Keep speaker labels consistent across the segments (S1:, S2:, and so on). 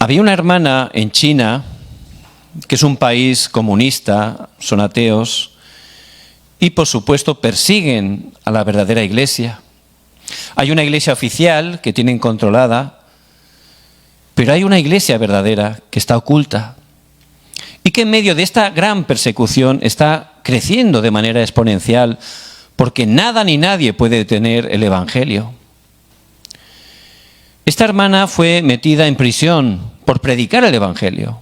S1: Había una hermana en China, que es un país comunista, son ateos, y por supuesto persiguen a la verdadera iglesia. Hay una iglesia oficial que tienen controlada, pero hay una iglesia verdadera que está oculta y que en medio de esta gran persecución está creciendo de manera exponencial, porque nada ni nadie puede detener el Evangelio. Esta hermana fue metida en prisión por predicar el Evangelio.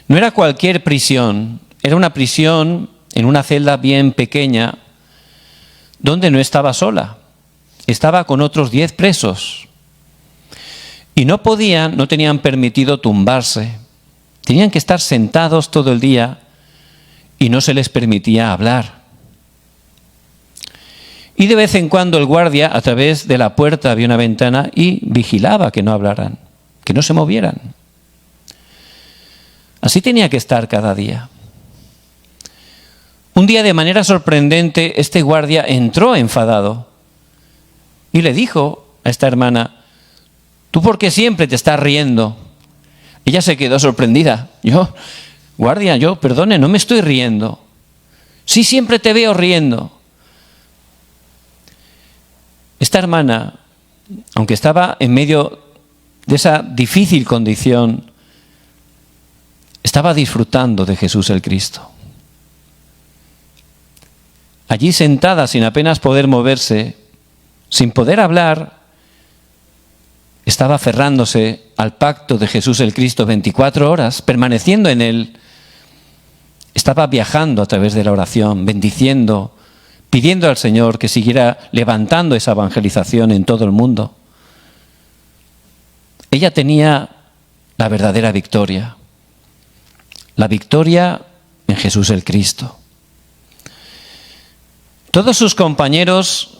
S1: No era cualquier prisión, era una prisión en una celda bien pequeña, donde no estaba sola, estaba con otros 10 presos. Y no tenían permitido tumbarse, tenían que estar sentados todo el día y no se les permitía hablar. Y de vez en cuando el guardia, a través de la puerta, había una ventana y vigilaba que no hablaran, que no se movieran. Así tenía que estar cada día. Un día, de manera sorprendente, este guardia entró enfadado y le dijo a esta hermana: ¿tú por qué siempre te estás riendo? Ella se quedó sorprendida. Guardia, perdone, no me estoy riendo. Sí, siempre te veo riendo. Esta hermana, aunque estaba en medio de esa difícil condición, estaba disfrutando de Jesús el Cristo. Allí sentada, sin apenas poder moverse, sin poder hablar, estaba aferrándose al pacto de Jesús el Cristo 24 horas, permaneciendo en él. Estaba viajando a través de la oración, bendiciendo, pidiendo al Señor que siguiera levantando esa evangelización en todo el mundo. Ella tenía la verdadera victoria, la victoria en Jesús el Cristo. Todos sus compañeros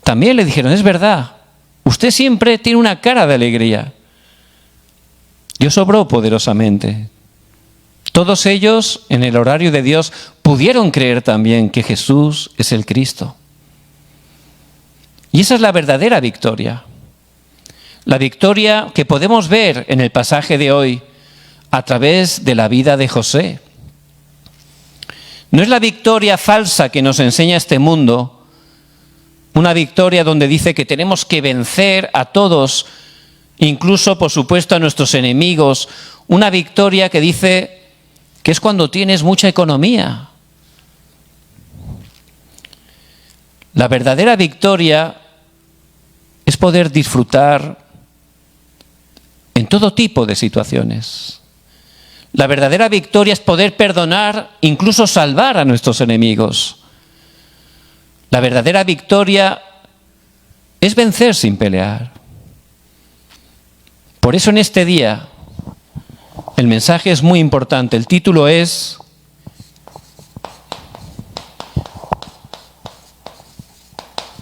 S1: también le dijeron: es verdad, usted siempre tiene una cara de alegría. Dios obró poderosamente. Todos ellos, en el horario de Dios, pudieron creer también que Jesús es el Cristo. Y esa es la verdadera victoria. La victoria que podemos ver en el pasaje de hoy a través de la vida de José. No es la victoria falsa que nos enseña este mundo, una victoria donde dice que tenemos que vencer a todos, incluso, por supuesto, a nuestros enemigos. Una victoria que dice que es cuando tienes mucha economía. La verdadera victoria es poder disfrutar en todo tipo de situaciones. La verdadera victoria es poder perdonar, incluso salvar a nuestros enemigos. La verdadera victoria es vencer sin pelear. Por eso en este día el mensaje es muy importante. El título es: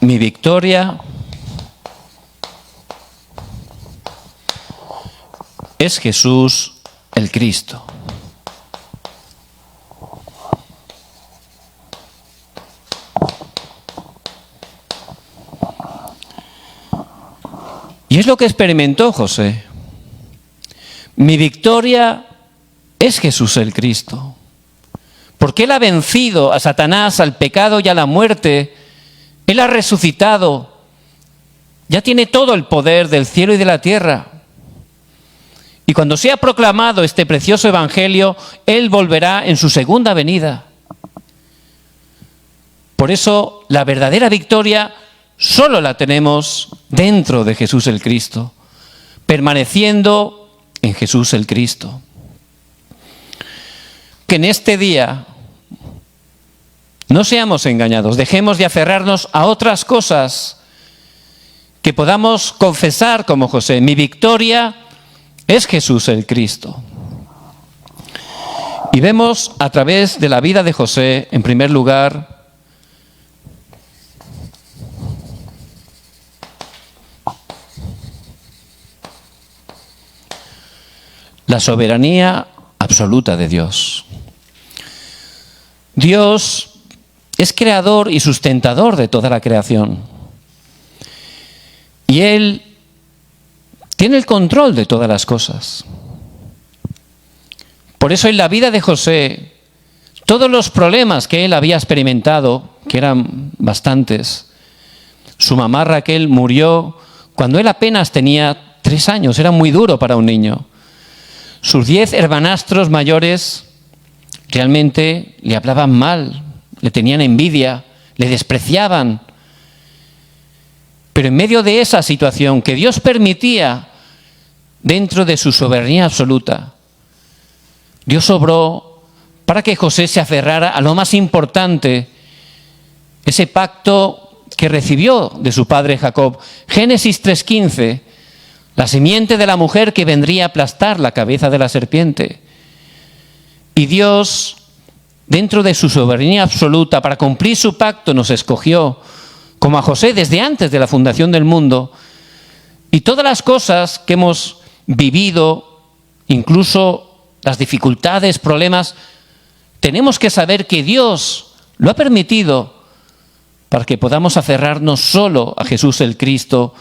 S1: Mi victoria es Jesús el Cristo. Y es lo que experimentó José. Mi victoria es Jesús el Cristo. Porque Él ha vencido a Satanás, al pecado y a la muerte. Él ha resucitado. Ya tiene todo el poder del cielo y de la tierra. Y cuando sea proclamado este precioso evangelio, Él volverá en su segunda venida. Por eso, la verdadera victoria solo la tenemos dentro de Jesús el Cristo, permaneciendo en Jesús el Cristo. Que en este día no seamos engañados, dejemos de aferrarnos a otras cosas, que podamos confesar como José: mi victoria es Jesús el Cristo. Y vemos a través de la vida de José, en primer lugar, la soberanía absoluta de Dios. Dios es creador y sustentador de toda la creación. Y Él tiene el control de todas las cosas. Por eso en la vida de José, todos los problemas que él había experimentado, que eran bastantes, su mamá Raquel murió cuando él apenas tenía 3 años, era muy duro para un niño. Sus 10 hermanastros mayores realmente le hablaban mal, le tenían envidia, le despreciaban. Pero en medio de esa situación que Dios permitía, dentro de su soberanía absoluta, Dios obró para que José se aferrara a lo más importante, ese pacto que recibió de su padre Jacob. Génesis 3:15, la simiente de la mujer que vendría a aplastar la cabeza de la serpiente. Y Dios, dentro de su soberanía absoluta, para cumplir su pacto, nos escogió, como a José, desde antes de la fundación del mundo. Y todas las cosas que hemos vivido, incluso las dificultades, problemas, tenemos que saber que Dios lo ha permitido para que podamos aferrarnos solo a Jesús el Cristo,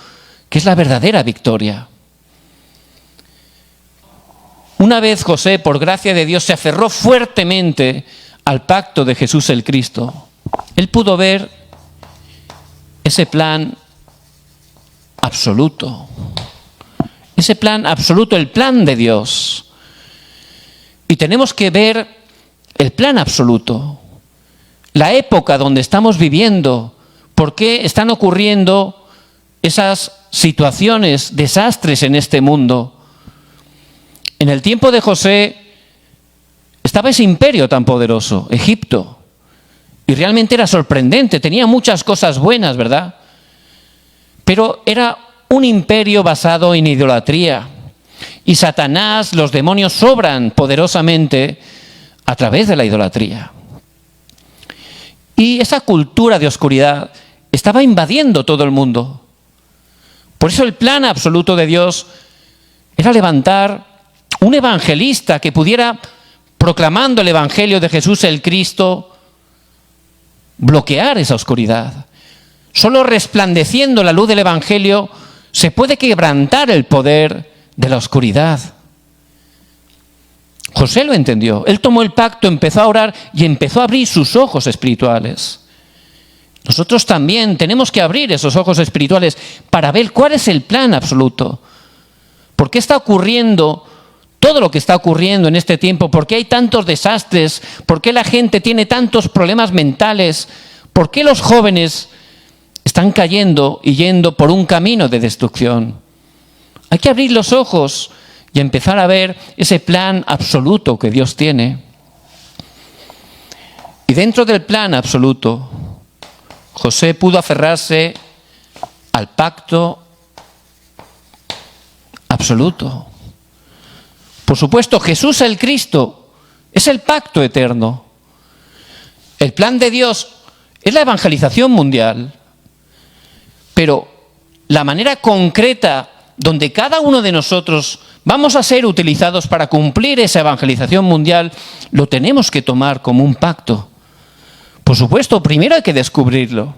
S1: que es la verdadera victoria. Una vez José, por gracia de Dios, se aferró fuertemente al pacto de Jesús el Cristo. Él pudo ver ese plan absoluto. Ese plan absoluto, el plan de Dios. Y tenemos que ver el plan absoluto, la época donde estamos viviendo, por qué están ocurriendo esas situaciones, desastres en este mundo. En el tiempo de José estaba ese imperio tan poderoso, Egipto, y realmente era sorprendente, tenía muchas cosas buenas, ¿verdad? Pero era un imperio basado en idolatría. Y Satanás, los demonios, obran poderosamente a través de la idolatría. Y esa cultura de oscuridad estaba invadiendo todo el mundo. Por eso el plan absoluto de Dios era levantar un evangelista que pudiera, proclamando el evangelio de Jesús el Cristo, bloquear esa oscuridad. Solo resplandeciendo la luz del evangelio se puede quebrantar el poder de la oscuridad. José lo entendió. Él tomó el pacto, empezó a orar y empezó a abrir sus ojos espirituales. Nosotros también tenemos que abrir esos ojos espirituales para ver cuál es el plan absoluto. ¿Por qué está ocurriendo todo lo que está ocurriendo en este tiempo? ¿Por qué hay tantos desastres? ¿Por qué la gente tiene tantos problemas mentales? ¿Por qué los jóvenes están cayendo y yendo por un camino de destrucción? Hay que abrir los ojos y empezar a ver ese plan absoluto que Dios tiene. Y dentro del plan absoluto, José pudo aferrarse al pacto absoluto. Por supuesto, Jesús el Cristo es el pacto eterno. El plan de Dios es la evangelización mundial. Pero la manera concreta donde cada uno de nosotros vamos a ser utilizados para cumplir esa evangelización mundial, lo tenemos que tomar como un pacto. Por supuesto, primero hay que descubrirlo.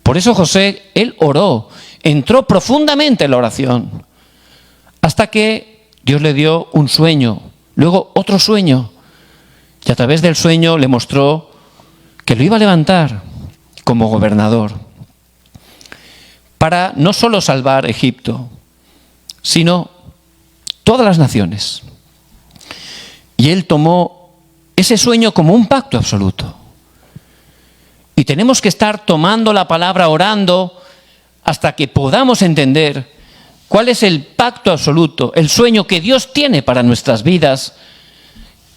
S1: Por eso José, él oró, entró profundamente en la oración, hasta que Dios le dio un sueño, luego otro sueño, y a través del sueño le mostró que lo iba a levantar como gobernador, para no solo salvar Egipto, sino todas las naciones. Y él tomó ese sueño como un pacto absoluto. Y tenemos que estar tomando la palabra, orando, hasta que podamos entender cuál es el pacto absoluto, el sueño que Dios tiene para nuestras vidas,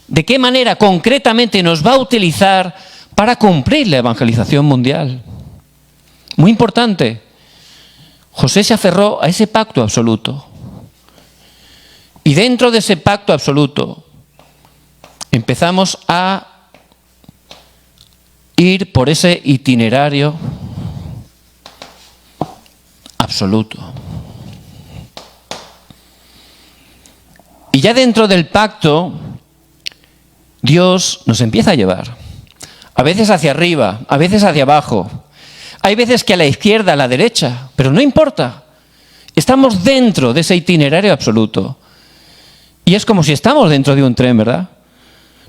S1: de qué manera concretamente nos va a utilizar para cumplir la evangelización mundial. Muy importante. José se aferró a ese pacto absoluto. Y dentro de ese pacto absoluto empezamos a ir por ese itinerario absoluto. Y ya dentro del pacto, Dios nos empieza a llevar. A veces hacia arriba, a veces hacia abajo. Hay veces que a la izquierda, a la derecha, pero no importa. Estamos dentro de ese itinerario absoluto. Y es como si estamos dentro de un tren, ¿verdad?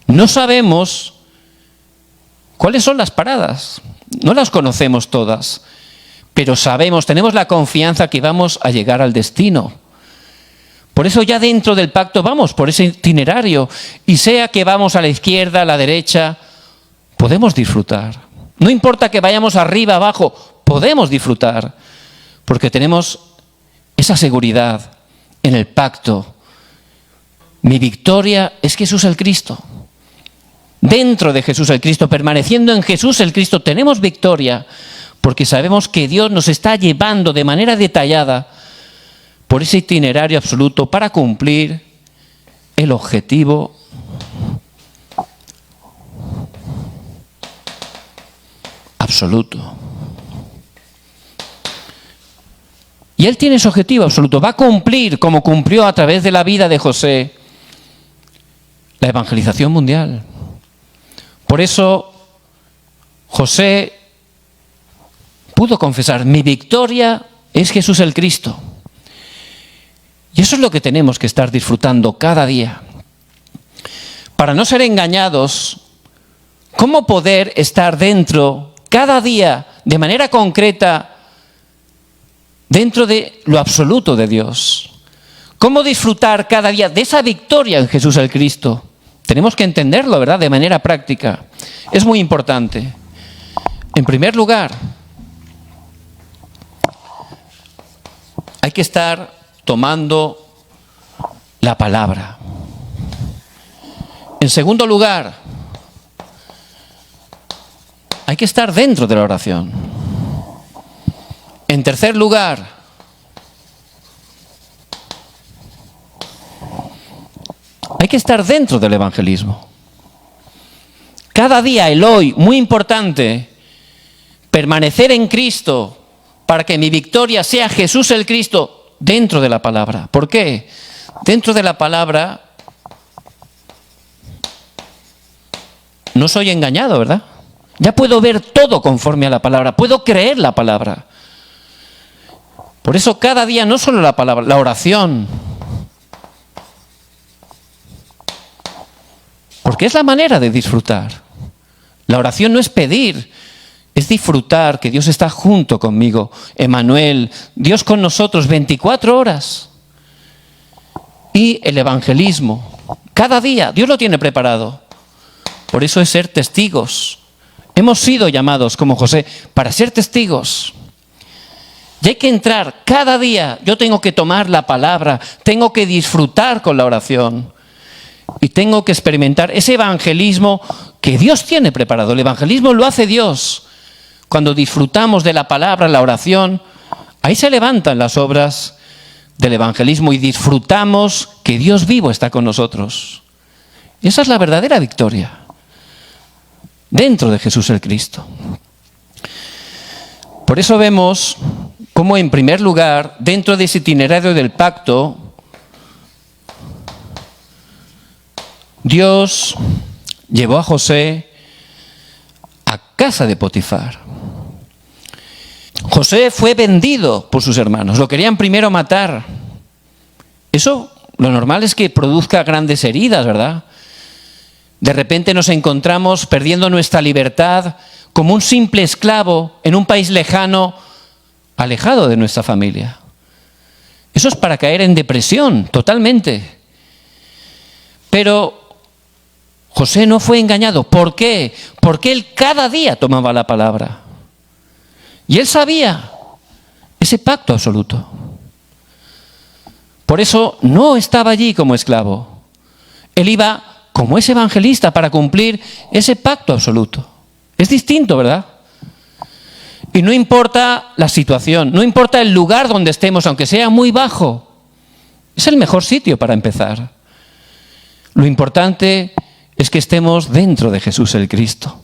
S1: No sabemos cuáles son las paradas. No las conocemos todas. Pero sabemos, tenemos la confianza que vamos a llegar al destino. Por eso ya dentro del pacto vamos por ese itinerario. Y sea que vamos a la izquierda, a la derecha, podemos disfrutar. No importa que vayamos arriba, abajo, podemos disfrutar. Porque tenemos esa seguridad en el pacto. Mi victoria es Jesús el Cristo. Dentro de Jesús el Cristo, permaneciendo en Jesús el Cristo, tenemos victoria. Porque sabemos que Dios nos está llevando de manera detallada por ese itinerario absoluto para cumplir el objetivo absoluto. Y Él tiene ese objetivo absoluto. Va a cumplir, como cumplió a través de la vida de José, la evangelización mundial. Por eso José pudo confesar, mi victoria es Jesús el Cristo. Y eso es lo que tenemos que estar disfrutando cada día. Para no ser engañados, ¿cómo poder estar dentro cada día de manera concreta dentro de lo absoluto de Dios? ¿Cómo disfrutar cada día de esa victoria en Jesús el Cristo? Tenemos que entenderlo, ¿verdad? De manera práctica. Es muy importante. En primer lugar, hay que estar tomando la palabra. En segundo lugar, hay que estar dentro de la oración. En tercer lugar, hay que estar dentro del evangelismo. Cada día, el hoy, muy importante, permanecer en Cristo para que mi victoria sea Jesús el Cristo dentro de la palabra. ¿Por qué? Dentro de la palabra no soy engañado, ¿verdad? Ya puedo ver todo conforme a la palabra, puedo creer la palabra. Por eso cada día no solo la palabra, la oración. Porque es la manera de disfrutar. La oración no es pedir, es disfrutar que Dios está junto conmigo. Emmanuel, Dios con nosotros 24 horas. Y el evangelismo, cada día, Dios lo tiene preparado. Por eso es ser testigos. Hemos sido llamados, como José, para ser testigos. Y hay que entrar cada día. Yo tengo que tomar la palabra, tengo que disfrutar con la oración. Y tengo que experimentar ese evangelismo que Dios tiene preparado. El evangelismo lo hace Dios. Cuando disfrutamos de la palabra, la oración, ahí se levantan las obras del evangelismo y disfrutamos que Dios vivo está con nosotros. Esa es la verdadera victoria. Dentro de Jesús el Cristo. Por eso vemos cómo en primer lugar, dentro de ese itinerario del pacto, Dios llevó a José a casa de Potifar. José fue vendido por sus hermanos, lo querían primero matar. Eso, lo normal es que produzca grandes heridas, ¿verdad? De repente nos encontramos perdiendo nuestra libertad como un simple esclavo en un país lejano, alejado de nuestra familia. Eso es para caer en depresión, totalmente. Pero José no fue engañado. ¿Por qué? Porque él cada día tomaba la palabra. Y él sabía ese pacto absoluto. Por eso no estaba allí como esclavo. Él iba como ese evangelista para cumplir ese pacto absoluto. Es distinto, ¿verdad? Y no importa la situación, no importa el lugar donde estemos, aunque sea muy bajo. Es el mejor sitio para empezar. Lo importante es que estemos dentro de Jesús el Cristo.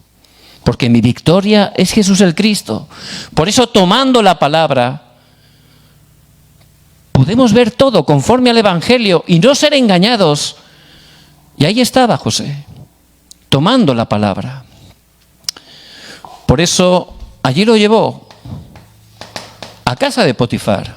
S1: Porque mi victoria es Jesús el Cristo. Por eso, tomando la palabra, podemos ver todo conforme al Evangelio y no ser engañados. Y ahí estaba José, tomando la palabra. Por eso, allí lo llevó a casa de Potifar.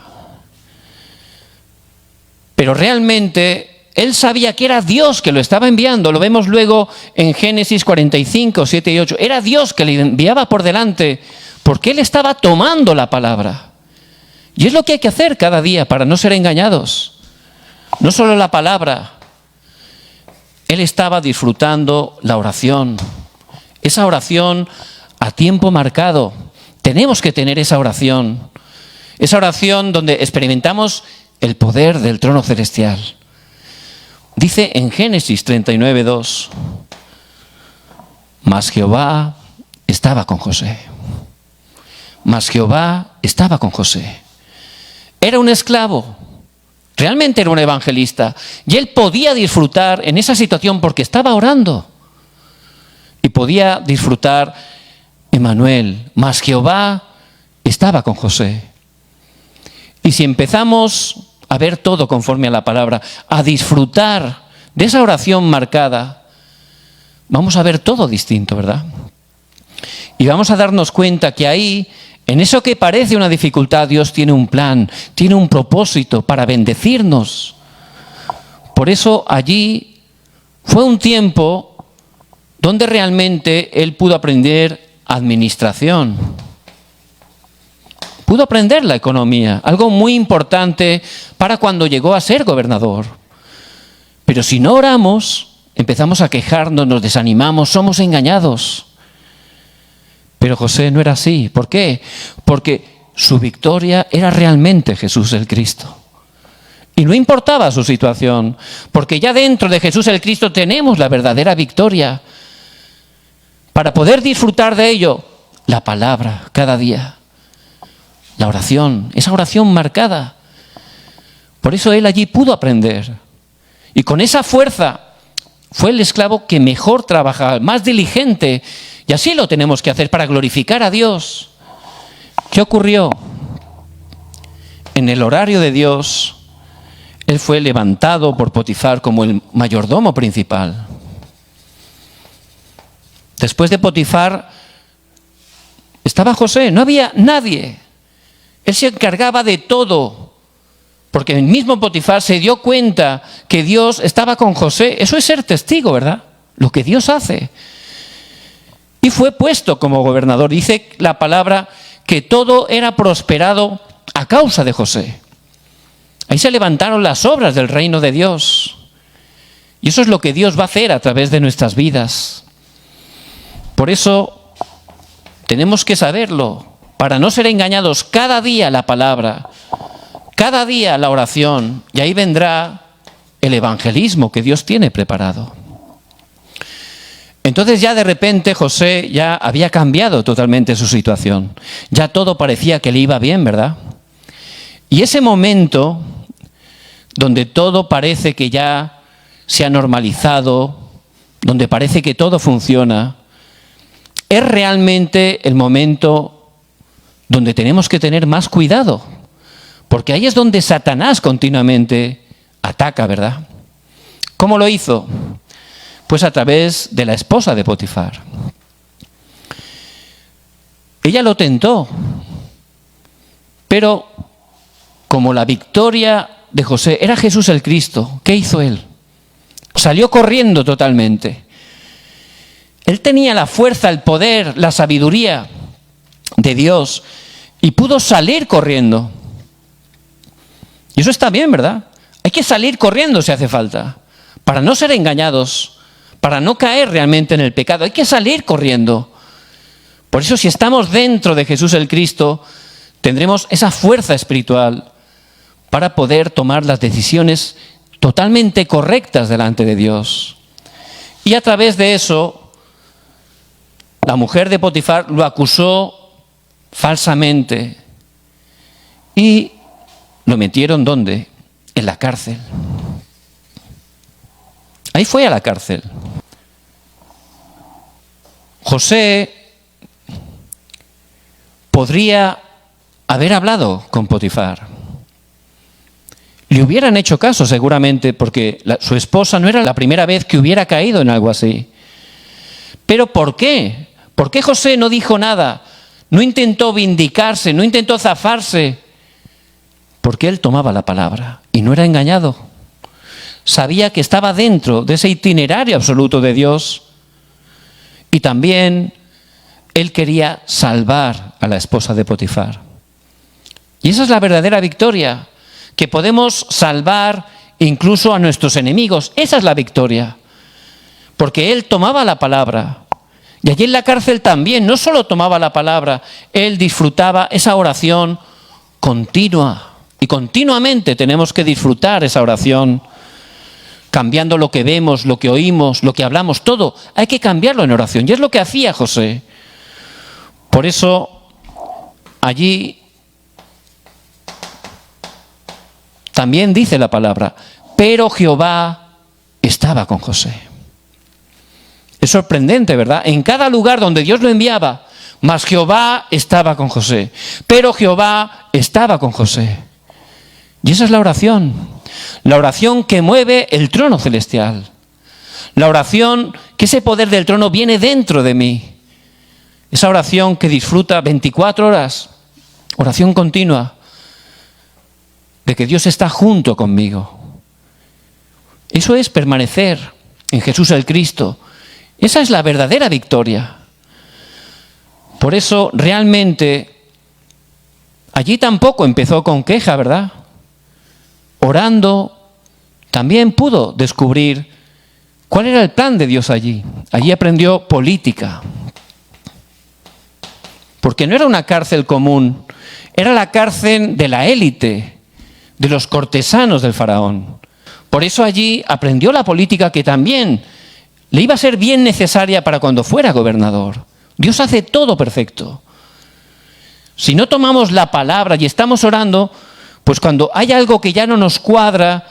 S1: Pero realmente él sabía que era Dios que lo estaba enviando. Lo vemos luego en Génesis 45, 7 y 8. Era Dios que le enviaba por delante porque él estaba tomando la palabra. Y es lo que hay que hacer cada día para no ser engañados. No solo la palabra. Él estaba disfrutando la oración. Esa oración a tiempo marcado. Tenemos que tener esa oración. Esa oración donde experimentamos el poder del trono celestial. Dice en Génesis 39, 2. Mas Jehová estaba con José. Mas Jehová estaba con José. Era un esclavo. Realmente era un evangelista. Y él podía disfrutar en esa situación porque estaba orando. Y podía disfrutar Emmanuel. Mas Jehová estaba con José. Y si empezamos a ver todo conforme a la palabra, a disfrutar de esa oración marcada, vamos a ver todo distinto, ¿verdad? Y vamos a darnos cuenta que ahí, en eso que parece una dificultad, Dios tiene un plan, tiene un propósito para bendecirnos. Por eso allí fue un tiempo donde realmente él pudo aprender administración. Pudo aprender la economía, algo muy importante para cuando llegó a ser gobernador. Pero si no oramos, empezamos a quejarnos, nos desanimamos, somos engañados. Pero José no era así. ¿Por qué? Porque su victoria era realmente Jesús el Cristo. Y no importaba su situación, porque ya dentro de Jesús el Cristo tenemos la verdadera victoria. Para poder disfrutar de ello, la palabra cada día. La oración, esa oración marcada. Por eso él allí pudo aprender. Y con esa fuerza fue el esclavo que mejor trabajaba, más diligente. Y así lo tenemos que hacer para glorificar a Dios. ¿Qué ocurrió? En el horario de Dios, él fue levantado por Potifar como el mayordomo principal. Después de Potifar estaba José, no había nadie. Él se encargaba de todo, porque el mismo Potifar se dio cuenta que Dios estaba con José. Eso es ser testigo, ¿verdad? Lo que Dios hace. Y fue puesto como gobernador. Dice la palabra que todo era prosperado a causa de José. Ahí se levantaron las obras del reino de Dios. Y eso es lo que Dios va a hacer a través de nuestras vidas. Por eso tenemos que saberlo. Para no ser engañados, cada día la palabra, cada día la oración, y ahí vendrá el evangelismo que Dios tiene preparado. Entonces ya de repente José ya había cambiado totalmente su situación. Ya todo parecía que le iba bien, ¿verdad? Y ese momento donde todo parece que ya se ha normalizado, donde parece que todo funciona, es realmente el momento donde tenemos que tener más cuidado, porque ahí es donde Satanás continuamente ataca, ¿verdad? ¿Cómo lo hizo? Pues a través de la esposa de Potifar. Ella lo tentó, pero como la victoria de José era Jesús el Cristo, ¿qué hizo él? Salió corriendo totalmente. Él tenía la fuerza, el poder, la sabiduría de Dios y pudo salir corriendo. Y eso está bien, ¿verdad? Hay que salir corriendo si hace falta, para no ser engañados, para no caer realmente en el pecado. Hay que salir corriendo. Por eso si estamos dentro de Jesús el Cristo, tendremos esa fuerza espiritual para poder tomar las decisiones totalmente correctas delante de Dios. Y a través de eso, la mujer de Potifar lo acusó falsamente y lo metieron ¿dónde? En la cárcel. Ahí fue a la cárcel. José podría haber hablado con Potifar. Le hubieran hecho caso seguramente porque su esposa no era la primera vez que hubiera caído en algo así. Pero ¿por qué? ¿Por qué José no dijo nada? No intentó vindicarse, no intentó zafarse. Porque él tomaba la palabra y no era engañado. sabía que estaba dentro de ese itinerario absoluto de Dios y también él quería salvar a la esposa de Potifar. Y esa es la verdadera victoria, que podemos salvar incluso a nuestros enemigos. Esa es la victoria, porque él tomaba la palabra. Y allí en la cárcel también, no solo tomaba la palabra, él disfrutaba esa oración continua. Y continuamente tenemos que disfrutar esa oración, cambiando lo que vemos, lo que oímos, lo que hablamos, todo. Hay que cambiarlo en oración. Y es lo que hacía José. Por eso, allí también dice la palabra, pero Jehová estaba con José. Es sorprendente, ¿verdad? En cada lugar donde Dios lo enviaba, mas Jehová estaba con José. Pero Jehová estaba con José. Y esa es la oración que mueve el trono celestial. La oración que ese poder del trono viene dentro de mí. Esa oración que disfruta 24 horas, oración continua, de que Dios está junto conmigo. Eso es permanecer en Jesús el Cristo. Esa es la verdadera victoria. Por eso realmente allí tampoco empezó con queja, ¿verdad? Orando también pudo descubrir cuál era el plan de Dios allí. Allí aprendió política. Porque no era una cárcel común, era la cárcel de la élite, de los cortesanos del faraón. Por eso allí aprendió la política que también le iba a ser bien necesaria para cuando fuera gobernador. Dios hace todo perfecto. Si no tomamos la palabra y estamos orando, pues cuando hay algo que ya no nos cuadra,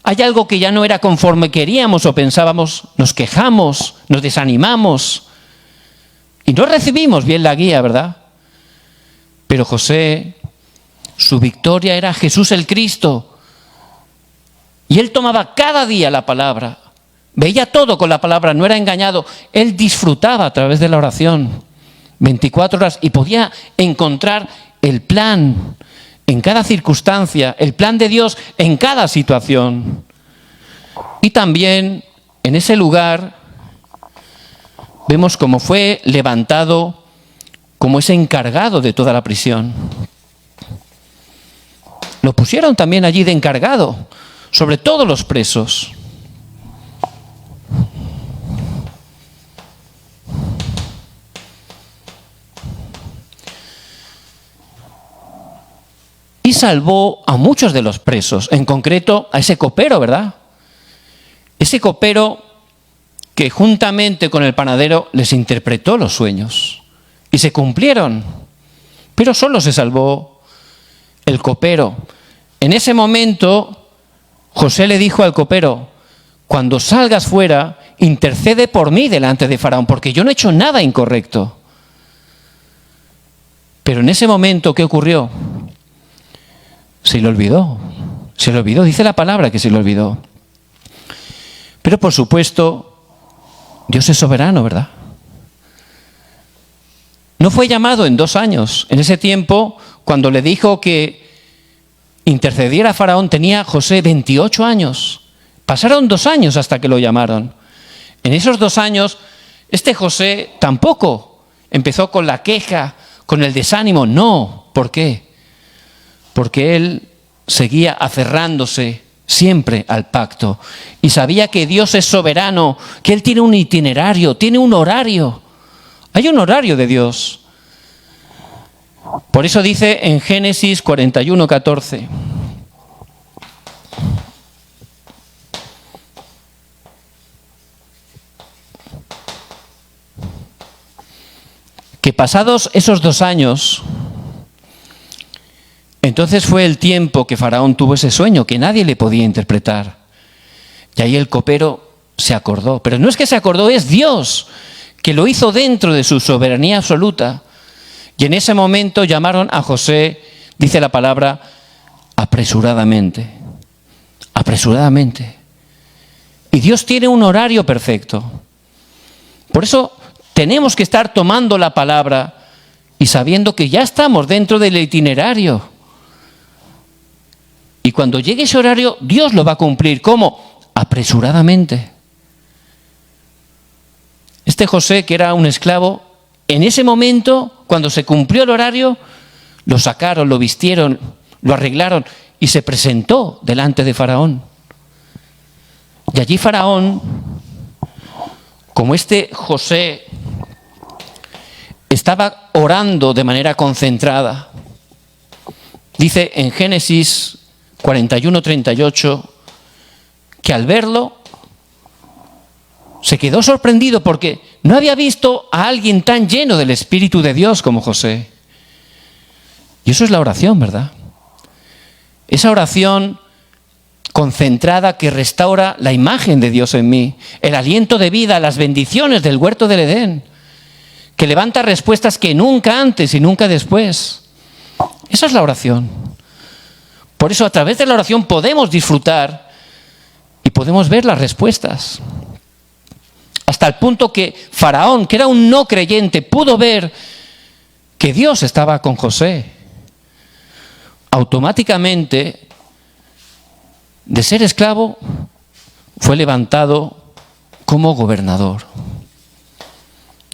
S1: hay algo que ya no era conforme queríamos o pensábamos, nos quejamos, nos desanimamos y no recibimos bien la guía, ¿verdad? Pero José, su victoria era Jesús el Cristo. Y él tomaba cada día la palabra. Veía todo con la palabra, no era engañado. Él disfrutaba a través de la oración 24 horas y podía encontrar el plan en cada circunstancia, el plan de Dios en cada situación. Y también en ese lugar vemos cómo fue levantado como ese encargado de toda la prisión. Lo pusieron también allí de encargado sobre todos los presos. Y salvó a muchos de los presos, en concreto a ese copero, ¿verdad? Ese copero que juntamente con el panadero les interpretó los sueños y se cumplieron, pero solo se salvó el copero. En ese momento, José le dijo al copero, cuando salgas fuera, intercede por mí delante de Faraón, porque yo no he hecho nada incorrecto. Pero en ese momento, ¿qué ocurrió? Se le olvidó, dice la palabra que se le olvidó. Pero por supuesto, Dios es soberano, ¿verdad? No fue llamado en 2 años. En ese tiempo, cuando le dijo que intercediera a Faraón, tenía José 28 años. Pasaron 2 años hasta que lo llamaron. En esos 2 años, este José tampoco empezó con la queja, con el desánimo. No, ¿por qué? Porque él seguía aferrándose siempre al pacto y sabía que Dios es soberano, que Él tiene un itinerario, tiene un horario. Hay un horario de Dios. Por eso dice en Génesis 41:14. Que pasados esos 2 años, entonces fue el tiempo que Faraón tuvo ese sueño que nadie le podía interpretar. Y ahí el copero se acordó. Pero no es que se acordó, es Dios que lo hizo dentro de su soberanía absoluta. Y en ese momento llamaron a José, dice la palabra, apresuradamente. Apresuradamente. Y Dios tiene un horario perfecto. Por eso tenemos que estar tomando la palabra y sabiendo que ya estamos dentro del itinerario. Y cuando llegue ese horario, Dios lo va a cumplir. ¿Cómo? apresuradamente. Este José, que era un esclavo, en ese momento, cuando se cumplió el horario, lo sacaron, lo vistieron, lo arreglaron y se presentó delante de Faraón. Y allí Faraón, como este José estaba orando de manera concentrada, dice en Génesis 41:38 que al verlo se quedó sorprendido porque no había visto a alguien tan lleno del Espíritu de Dios como José. Y eso es la oración, ¿verdad? Esa oración concentrada que restaura la imagen de Dios en mí, el aliento de vida, las bendiciones del huerto del Edén, que levanta respuestas que nunca antes y nunca después. Esa es la oración. Por eso a través de la oración podemos disfrutar y podemos ver las respuestas. Hasta el punto que Faraón, que era un no creyente, pudo ver que Dios estaba con José. Automáticamente, de ser esclavo, fue levantado como gobernador.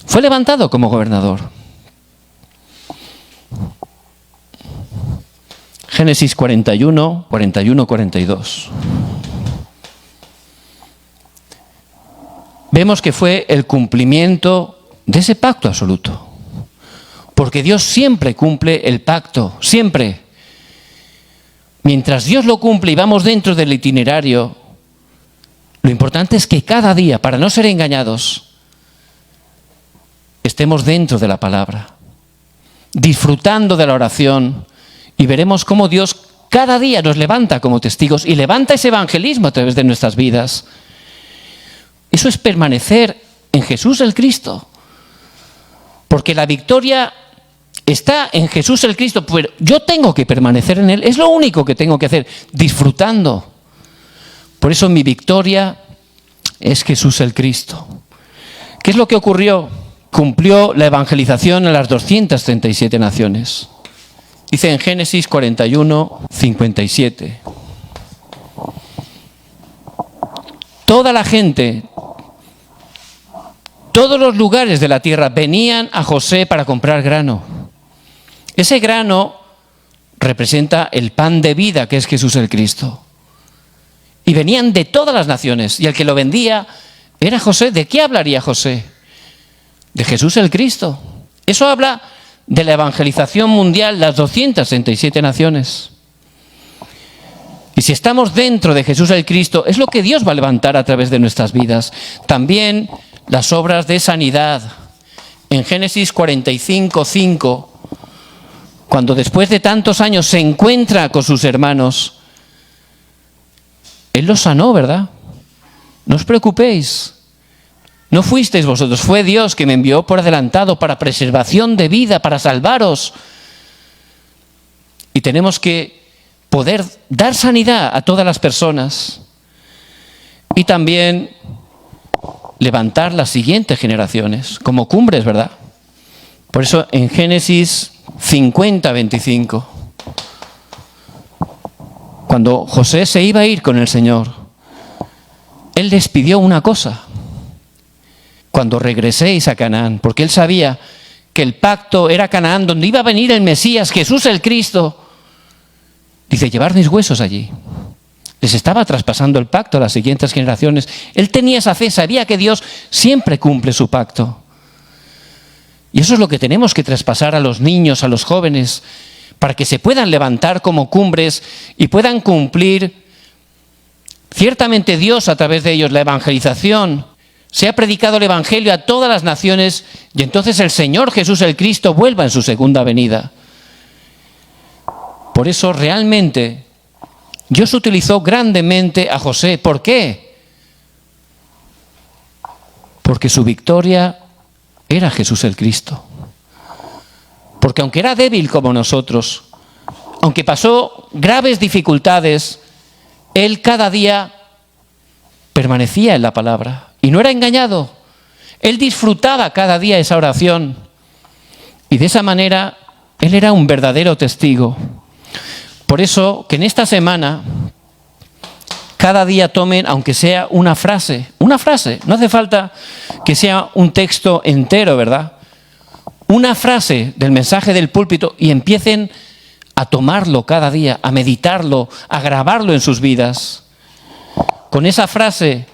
S1: Fue levantado como gobernador. Génesis 41:42. Vemos que fue el cumplimiento de ese pacto absoluto. Porque Dios siempre cumple el pacto, siempre. Mientras Dios lo cumple y vamos dentro del itinerario, lo importante es que cada día, para no ser engañados, estemos dentro de la palabra, disfrutando de la oración, y veremos cómo Dios cada día nos levanta como testigos y levanta ese evangelismo a través de nuestras vidas. Eso es permanecer en Jesús el Cristo. Porque la victoria está en Jesús el Cristo, pero yo tengo que permanecer en Él. Es lo único que tengo que hacer, disfrutando. Por eso mi victoria es Jesús el Cristo. ¿Qué es lo que ocurrió? Cumplió la evangelización en las 237 naciones. Dice en Génesis 41:57. Toda la gente, todos los lugares de la tierra venían a José para comprar grano. Ese grano representa el pan de vida que es Jesús el Cristo. Y venían de todas las naciones. Y el que lo vendía era José. ¿De qué hablaría José? De Jesús el Cristo. Eso habla de la evangelización mundial, las 267 naciones. Y si estamos dentro de Jesús el Cristo, es lo que Dios va a levantar a través de nuestras vidas. También las obras de sanidad. En Génesis 45:5, cuando después de tantos años se encuentra con sus hermanos, Él los sanó, ¿verdad? No os preocupéis. No fuisteis vosotros, fue Dios que me envió por adelantado para preservación de vida, para salvaros. Y tenemos que poder dar sanidad a todas las personas y también levantar las siguientes generaciones como cumbres, ¿verdad? Por eso en Génesis 50:25, cuando José se iba a ir con el Señor, Él les pidió una cosa: cuando regreséis a Canaán, porque Él sabía que el pacto era Canaán, donde iba a venir el Mesías, Jesús el Cristo. Dice, llevar mis huesos allí. Les estaba traspasando el pacto a las siguientes generaciones. Él tenía esa fe, sabía que Dios siempre cumple su pacto. Y eso es lo que tenemos que traspasar a los niños, a los jóvenes, para que se puedan levantar como cumbres y puedan cumplir ciertamente Dios a través de ellos la evangelización. Se ha predicado el Evangelio a todas las naciones y entonces el Señor Jesús el Cristo vuelva en su segunda venida. Por eso realmente Dios utilizó grandemente a José. ¿Por qué? Porque su victoria era Jesús el Cristo. Porque aunque era débil como nosotros, aunque pasó graves dificultades, Él cada día permanecía en la palabra y no era engañado. Él disfrutaba cada día esa oración y de esa manera Él era un verdadero testigo. Por eso que en esta semana cada día tomen, aunque sea una frase, no hace falta que sea un texto entero, ¿verdad? Una frase del mensaje del púlpito y empiecen a tomarlo cada día, a meditarlo, a grabarlo en sus vidas. Con esa frase,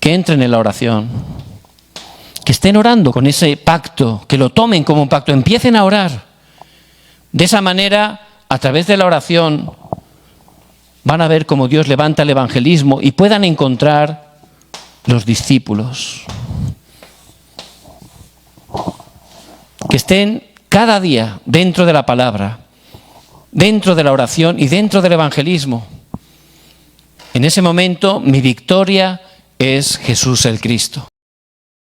S1: que entren en la oración, que estén orando con ese pacto, que lo tomen como un pacto, empiecen a orar. De esa manera, a través de la oración, van a ver cómo Dios levanta el evangelismo y puedan encontrar los discípulos. Que estén cada día dentro de la palabra, dentro de la oración y dentro del evangelismo. En ese momento, mi victoria es Jesús el Cristo.